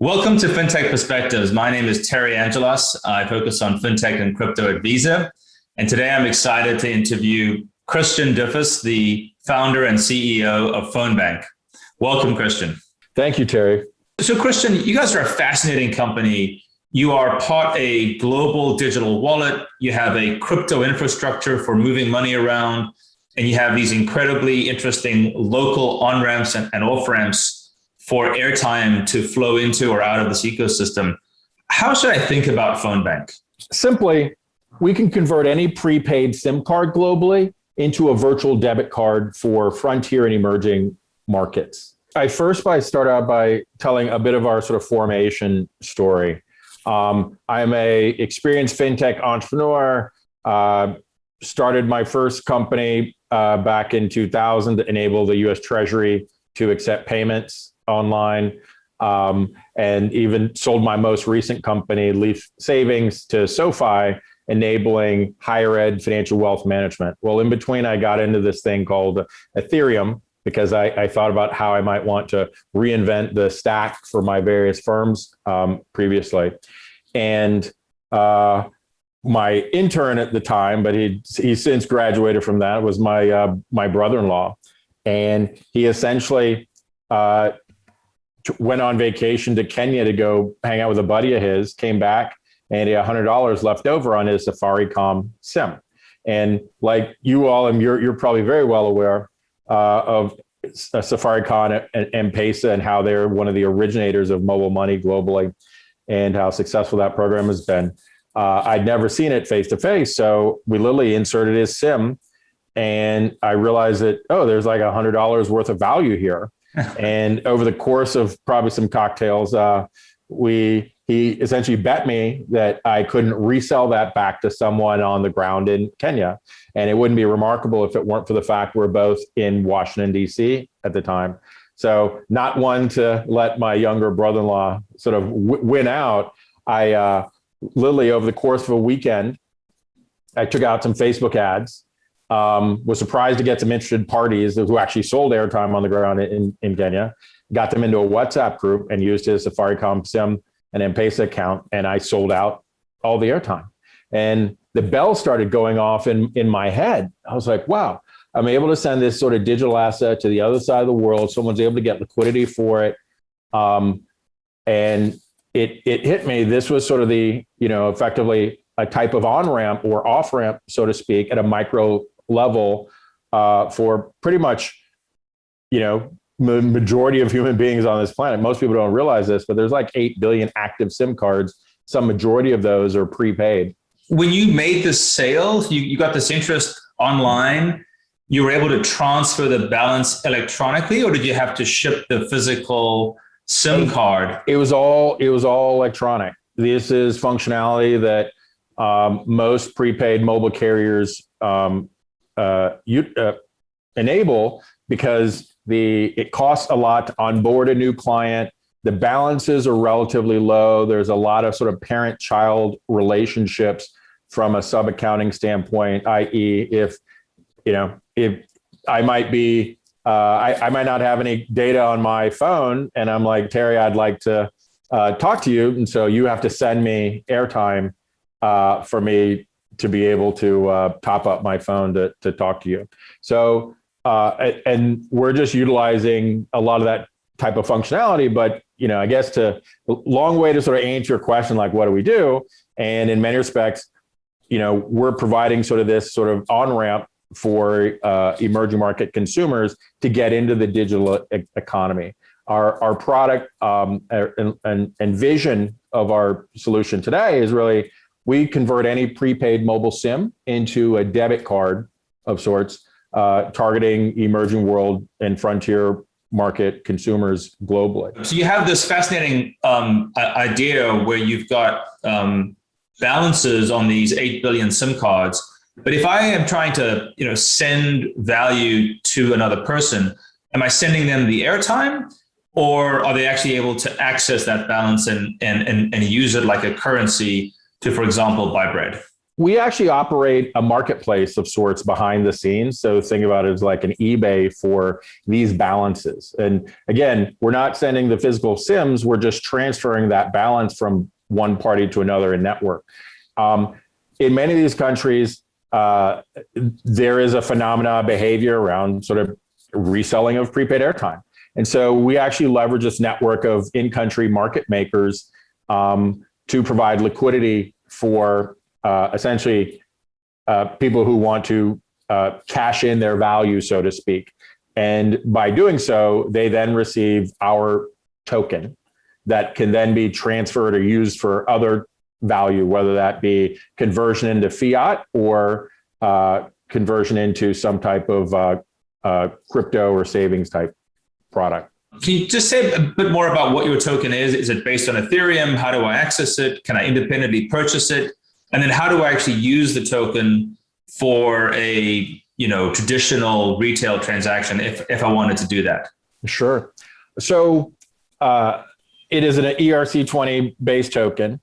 Welcome to Fintech Perspectives. My name is Terry Angelos. I focus on fintech and crypto at Visa. And today I'm excited to interview Christian Duffus, the founder and CEO of Fonbnk. Welcome, Christian. Thank you, Terry. So Christian, you guys are a fascinating company. You are part a global digital wallet. You have a crypto infrastructure for moving money around. And you have these incredibly interesting local on-ramps and off-ramps for airtime to flow into or out of this ecosystem. How should I think about Fonbnk? Simply, we can convert any prepaid SIM card globally into a virtual debit card for frontier and emerging markets. I start out by telling a bit of our sort of formation story. I'm a experienced fintech entrepreneur, started my first company back in 2000 to enable the US Treasury to accept payments online, and even sold my most recent company, Leaf Savings, to SoFi, enabling higher ed financial wealth management. Well, in between, I got into this thing called Ethereum because I thought about how I might want to reinvent the stack for my various firms previously. And my intern at the time, but he's since graduated from that, was my brother-in-law. And he essentially went on vacation to Kenya to go hang out with a buddy of his, came back, and he had $100 left over on his Safaricom SIM. And like you all, and you're probably very well aware of Safaricom and M-Pesa and how they're one of the originators of mobile money globally and how successful that program has been. I'd never seen it face to face, so we literally inserted his SIM, and I realized that, there's like $100 worth of value here. And over the course of probably some cocktails, he essentially bet me that I couldn't resell that back to someone on the ground in Kenya. And it wouldn't be remarkable if it weren't for the fact we're both in Washington, D.C. at the time. So not one to let my younger brother-in-law sort of win out. I literally, over the course of a weekend, I took out some Facebook ads. Was surprised to get some interested parties who actually sold airtime on the ground in Kenya, got them into a WhatsApp group and used his Safaricom SIM and M-Pesa account, and I sold out all the airtime. And the bell started going off in my head. I was like, wow, I'm able to send this sort of digital asset to the other side of the world. Someone's able to get liquidity for it. And it hit me. This was sort of the, effectively a type of on-ramp or off-ramp, so to speak, at a micro level for pretty much, majority of human beings on this planet. Most people don't realize this, but there's like 8 billion active SIM cards. Some majority of those are prepaid. When you made this sale, you got this interest online, you were able to transfer the balance electronically, or did you have to ship the physical SIM card? It was all electronic. This is functionality that most prepaid mobile carriers enable because it costs a lot to onboard a new client. The balances are relatively low. There's a lot of sort of parent-child relationships from a sub-accounting standpoint, i.e., if I might be, I might not have any data on my phone, and I'm like, Terry, I'd like to talk to you, and so you have to send me airtime for me to be able to top up my phone to talk to you. So, and we're just utilizing a lot of that type of functionality, but, I guess long way to sort of answer your question, like, what do we do? And in many respects, we're providing sort of this sort of on-ramp for emerging market consumers to get into the digital economy. Our product and vision of our solution today is really, we convert any prepaid mobile SIM into a debit card of sorts, targeting emerging world and frontier market consumers globally. So you have this fascinating idea where you've got balances on these 8 billion SIM cards. But if I am trying to, send value to another person, am I sending them the airtime, or are they actually able to access that balance and use it like a currency to, for example, buy bread? we actually operate a marketplace of sorts behind the scenes. So think about it as like an eBay for these balances. And again, we're not sending the physical SIMs, we're just transferring that balance from one party to another in network. In many of these countries, there is a phenomena behavior around sort of reselling of prepaid airtime. And so we actually leverage this network of in-country market makers to provide liquidity for essentially people who want to cash in their value, so to speak. And by doing so, they then receive our token that can then be transferred or used for other value, whether that be conversion into fiat or conversion into some type of crypto or savings type product. Can you just say a bit more about what your token is? Is it based on Ethereum? How do I access it? Can I independently purchase it? And then how do I actually use the token for a traditional retail transaction if I wanted to do that? Sure. So it is an ERC20 based token.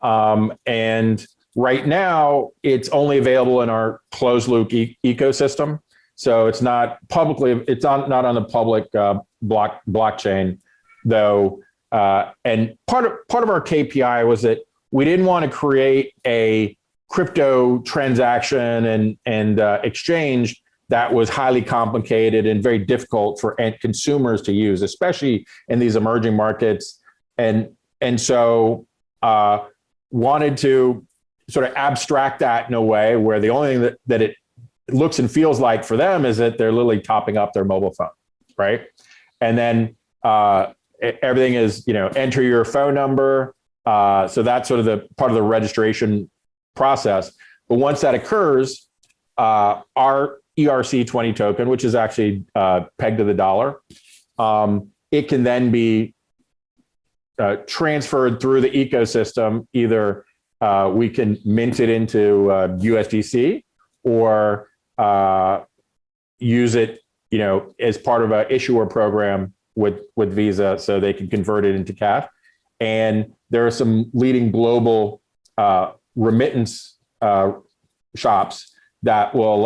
And right now it's only available in our closed loop ecosystem. So it's not publicly, it's not on the public blockchain though. And part of our KPI was that we didn't want to create a crypto transaction and exchange that was highly complicated and very difficult for end consumers to use, especially in these emerging markets. And so wanted to sort of abstract that in a way where the only thing that it looks and feels like for them is that they're literally topping up their mobile phone, right? And then everything is, enter your phone number. So that's sort of the part of the registration process. But once that occurs, our ERC20 token, which is actually pegged to the dollar, it can then be transferred through the ecosystem. Either we can mint it into USDC or use it, as part of an issuer program with Visa, so they can convert it into cash. And there are some leading global remittance shops that will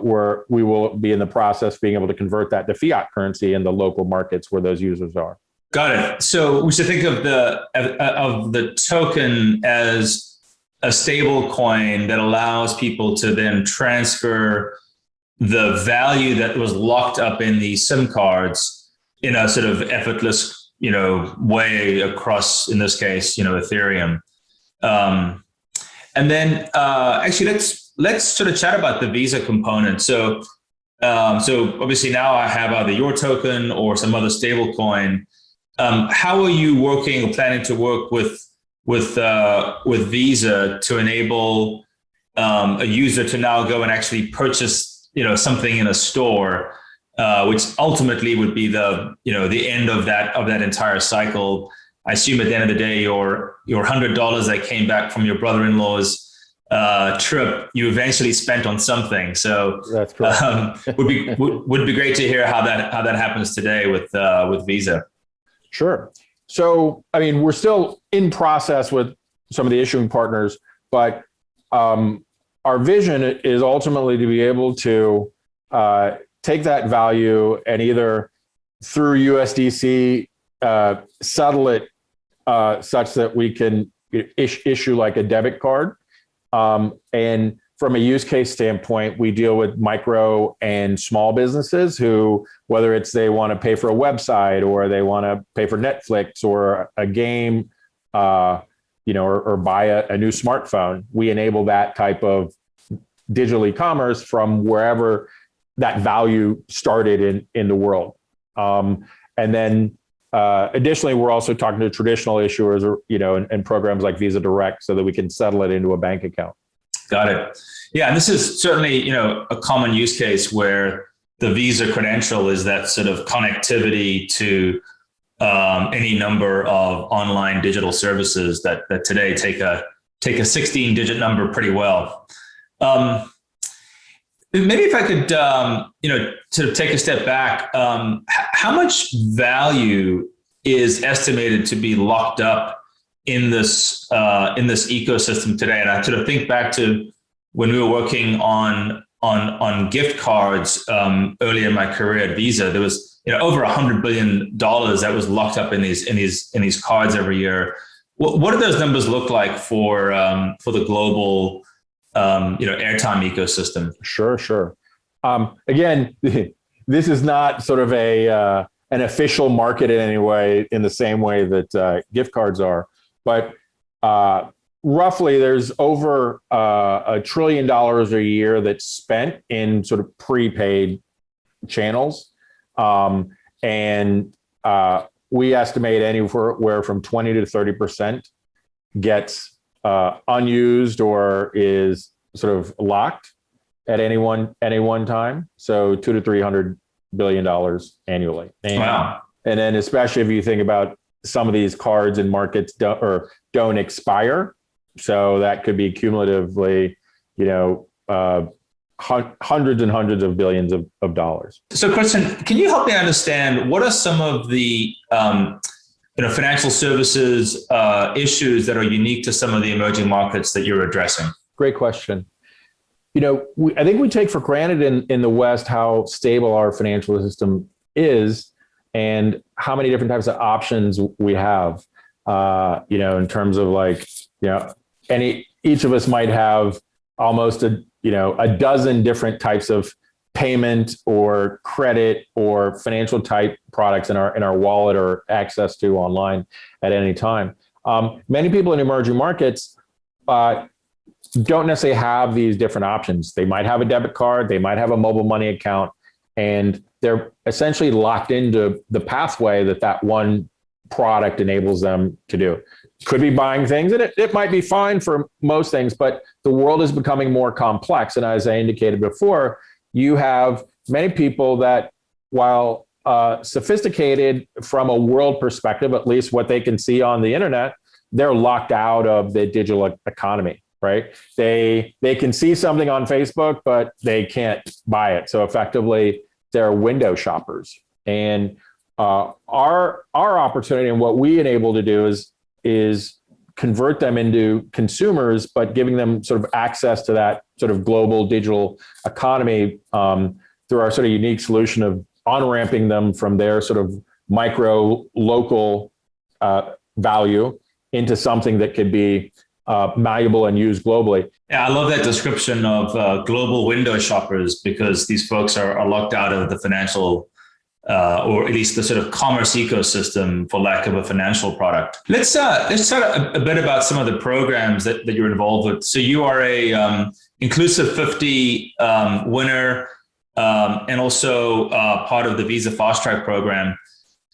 where we will be in the process of being able to convert that to fiat currency in the local markets where those users are. Got it. So we should think of the token as a stable coin that allows people to then transfer the value that was locked up in these SIM cards in a sort of effortless, way across, in this case, Ethereum. And then actually, let's sort of chat about the Visa component. So obviously now I have either your token or some other stable coin. How are you working or planning to work with Visa to enable a user to now go and actually purchase something in a store, which ultimately would be the end of that entire cycle? I assume at the end of the day, your $100 that came back from your brother-in-law's trip, you eventually spent on something. So that's correct. Would be great to hear how that happens today with Visa. Sure. So, we're still in process with some of the issuing partners, but our vision is ultimately to be able to take that value and either through USDC settle it such that we can issue like a debit card. And from a use case standpoint, we deal with micro and small businesses who, whether it's they want to pay for a website or they want to pay for Netflix or a game, or buy a new smartphone, we enable that type of digital e-commerce from wherever that value started in the world. And then additionally, we're also talking to traditional issuers, or, and programs like Visa Direct, so that we can settle it into a bank account. Got it. Yeah, and this is certainly, a common use case where the Visa credential is that sort of connectivity to any number of online digital services that today take a 16-digit number pretty well. Maybe if I could, to take a step back, how much value is estimated to be locked up in this ecosystem today? And I sort of think back to when we were working on gift cards earlier in my career at Visa, there was over $100 billion that was locked up in these cards every year. What do those numbers look like for the global airtime ecosystem? Sure. Again, this is not sort of an official market in any way, in the same way that gift cards are, but roughly there's over $1 trillion a year that's spent in sort of prepaid channels. And we estimate anywhere from 20 to 30% gets unused or is sort of locked at any one time. So $200 to $300 billion annually. Wow. And then especially if you think about some of these cards and markets don't expire. So that could be cumulatively, hundreds and hundreds of billions of dollars. So Christian, can you help me understand what are some of the financial services issues that are unique to some of the emerging markets that you're addressing? Great question. I think we take for granted in the West how stable our financial system is and how many different types of options we have, in terms of each of us might have almost a dozen different types of payment or credit or financial type products in our wallet or access to online at any time. Many people in emerging markets don't necessarily have these different options. They might have a debit card, they might have a mobile money account, and they're essentially locked into the pathway that one product enables them to do. Could be buying things, and it might be fine for most things, but the world is becoming more complex. And as I indicated before, you have many people that, while sophisticated from a world perspective, at least what they can see on the internet, they're locked out of the digital economy, right? They can see something on Facebook, but they can't buy it. So effectively, they're window shoppers. And our opportunity and what we enable to do is convert them into consumers, but giving them sort of access to that sort of global digital economy through our sort of unique solution of on-ramping them from their sort of micro local value into something that could be malleable and used globally. Yeah, I love that description of global window shoppers, because these folks are locked out of the financial or at least the sort of commerce ecosystem, for lack of a financial product. Let's talk a bit about some of the programs that you're involved with. So you are a Inclusive 50 winner, and also part of the Visa Fast Track program.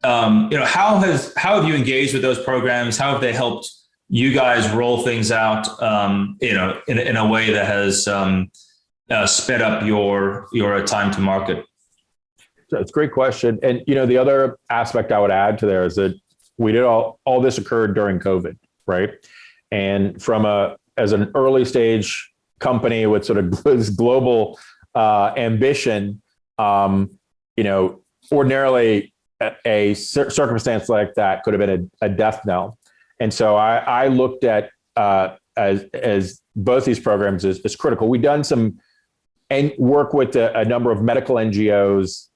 How have you engaged with those programs? How have they helped you guys roll things out, in a way that has sped up your time to market? So it's a great question. And, the other aspect I would add to there is that we did all this occurred during COVID, right? And as an early stage company with sort of this global ambition, ordinarily a circumstance like that could have been a death knell. And so I looked at as both these programs as critical. We've done some work with a number of medical NGOs,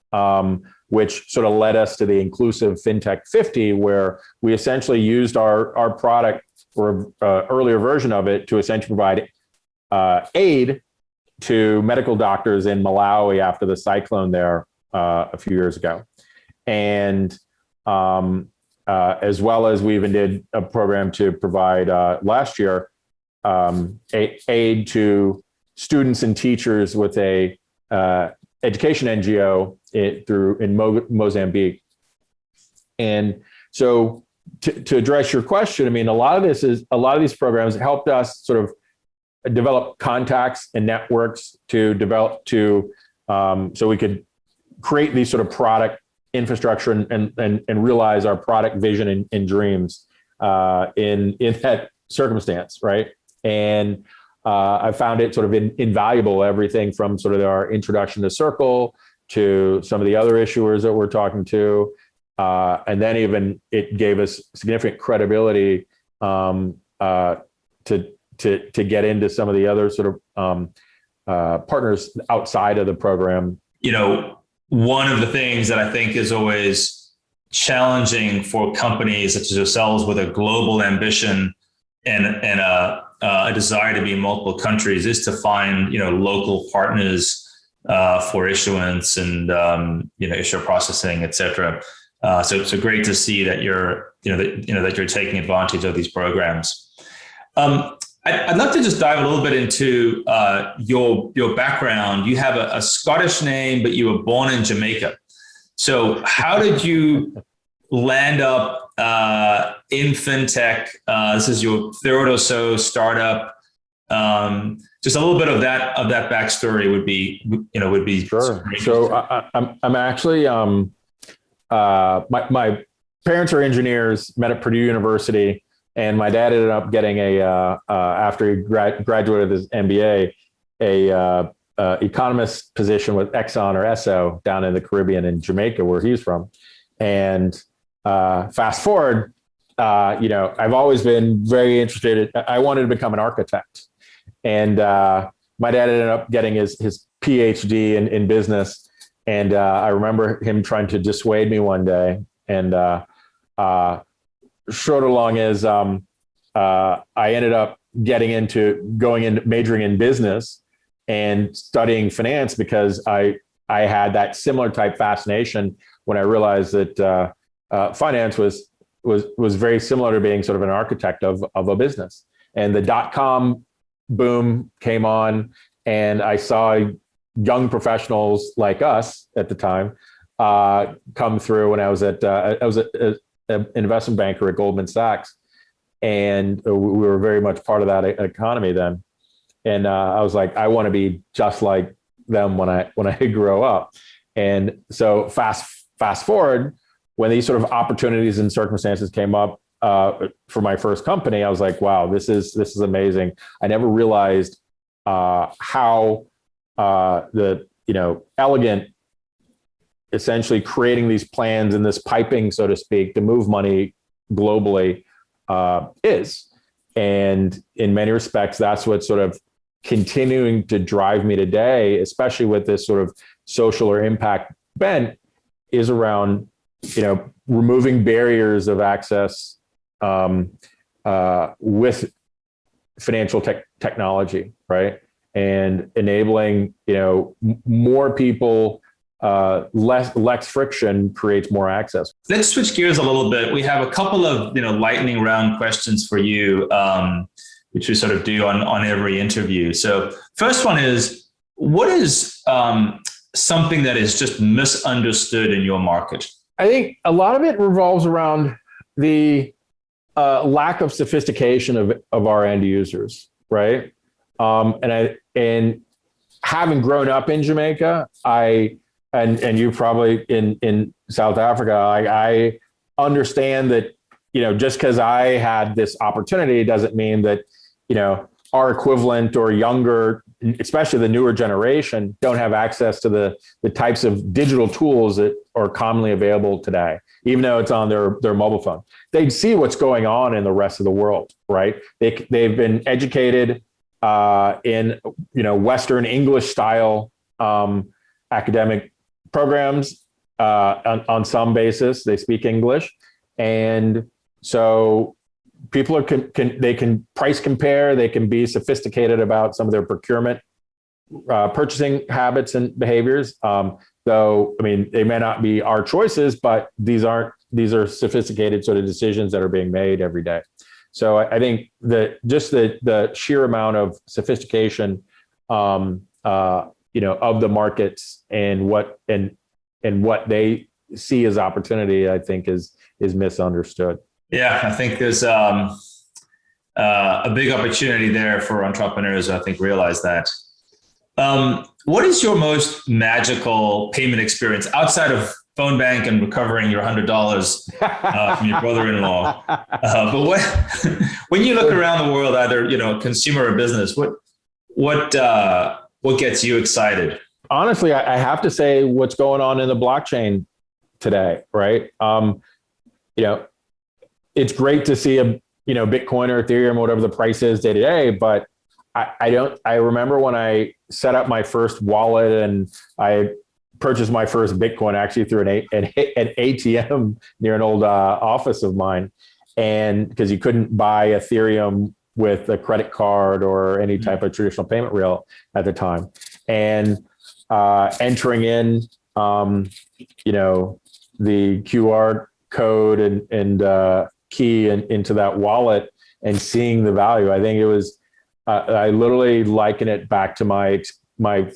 which sort of led us to the Inclusive Fintech 50, where we essentially used our product or earlier version of it to essentially provide aid to medical doctors in Malawi after the cyclone there a few years ago. And as well as we even did a program to provide last year aid to students and teachers with a education NGO in Mozambique. And so to address your question, I mean, a lot of these programs helped us sort of develop contacts and networks so we could create these sort of product infrastructure and realize our product vision and dreams in that circumstance, right? And I found it sort of invaluable, everything from sort of our introduction to Circle to some of the other issuers that we're talking to. And then even it gave us significant credibility to to get into some of the other sort of partners outside of the program. One of the things that I think is always challenging for companies such as yourselves with a global ambition and a desire to be in multiple countries is to find local partners for issuance and issue processing, et cetera. So it's great to see that you're taking advantage of these programs. I'd love to just dive a little bit into your background. You have a Scottish name, but you were born in Jamaica. So how did you land up in fintech? This is your third or so startup. Just a little bit of that backstory would be sure. So I'm actually my parents are engineers, met at Purdue University. And my dad ended up getting after he graduated with his MBA, economist position with Exxon or Esso down in the Caribbean in Jamaica, where he's from. And fast forward, I've always been very interested. I wanted to become an architect, and my dad ended up getting his PhD in business. And I remember him trying to dissuade me one day, and short or long is I ended up majoring in business and studying finance because I had that similar type fascination when I realized that finance was very similar to being sort of an architect of a business. And the .com boom came on, and I saw young professionals like us at the time come through when I was an investment banker at Goldman Sachs, and we were very much part of that economy then. And I was like, I want to be just like them when I grow up. And so fast forward, when these sort of opportunities and circumstances came up for my first company, I was like, wow, this is amazing. I never realized how the elegant, essentially creating these plans and this piping, so to speak, to move money globally is. And in many respects, that's what's sort of continuing to drive me today, especially with this sort of social or impact bent, is around, removing barriers of access with financial technology, right? And enabling, more people. Less friction creates more access. Let's switch gears a little bit. We have a couple of lightning round questions for you, which we sort of do on every interview. So first one is, what is something that is just misunderstood in your market? I think a lot of it revolves around the lack of sophistication of our end users, right? And having grown up in Jamaica, and you probably in South Africa, I understand that, just because I had this opportunity doesn't mean that, our equivalent or younger, especially the newer generation, don't have access to the types of digital tools that are commonly available today, even though it's on their mobile phone. They see what's going on in the rest of the world, right? They've been educated in, Western English style academic programs on some basis. They speak English, and so people they can price compare. They can be sophisticated about some of their procurement, purchasing habits and behaviors. Though they may not be our choices, but these are sophisticated sort of decisions that are being made every day. So I think that just the sheer amount of sophistication, of the markets and what they see as opportunity, I think is misunderstood. Yeah, I think there's a big opportunity there for entrepreneurs. I think realize that. What is your most magical payment experience outside of Fonbnk and recovering your $100 from your brother-in-law? But when you look around the world, either consumer or business, what gets you excited? Honestly, I have to say what's going on in the blockchain today, right? It's great to see Bitcoin or Ethereum, whatever the price is day to day. But I remember when I set up my first wallet and I purchased my first Bitcoin actually through an ATM near an old office of mine. And because you couldn't buy Ethereum with a credit card or any type of traditional payment rail at the time. And entering in, the QR code and key into that wallet and seeing the value. I think it was, I literally liken it back to my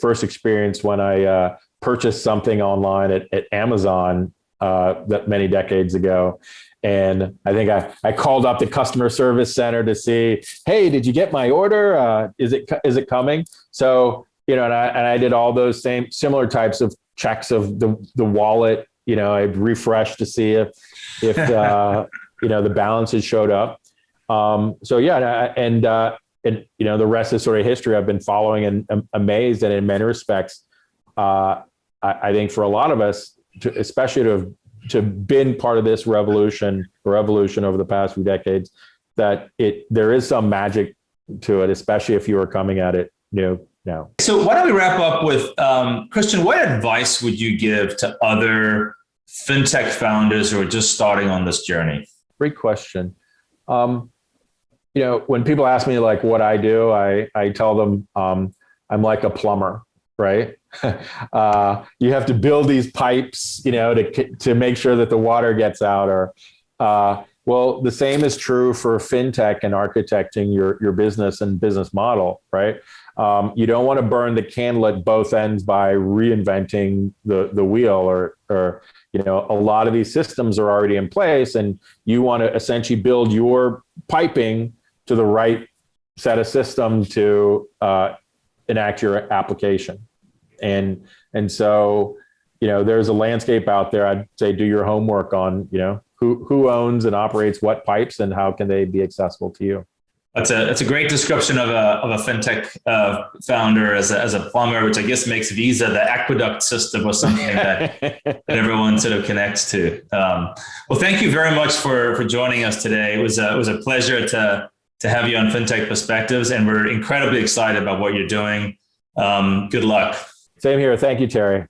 first experience when I purchased something online at Amazon that many decades ago. And I think I called up the customer service center to see, hey, did you get my order? Is it coming? So, and I did all those similar types of checks of the wallet. I'd refresh to see if the balances showed up. So yeah, and the rest is sort of history. I've been following and amazed, and in many respects, I think for a lot of us, especially to been part of this revolution over the past few decades, that there is some magic to it, especially if you are coming at it now. So why don't we wrap up with, Christian, what advice would you give to other fintech founders who are just starting on this journey? Great question. When people ask me like what I do, I tell them I'm like a plumber, right? You have to build these pipes, to make sure that the water gets out. Or well, the same is true for fintech and architecting your business and business model, right? You don't want to burn the candle at both ends by reinventing the wheel, or a lot of these systems are already in place, and you want to essentially build your piping to the right set of system to enact your application. And so, there's a landscape out there. I'd say do your homework on, who owns and operates what pipes and how can they be accessible to you. That's a great description of a fintech founder as a plumber, which I guess makes Visa the aqueduct system or something that everyone sort of connects to. Well, thank you very much for joining us today. It was a pleasure to have you on Fintech Perspectives, and we're incredibly excited about what you're doing. Good luck. Same here. Thank you, Terry.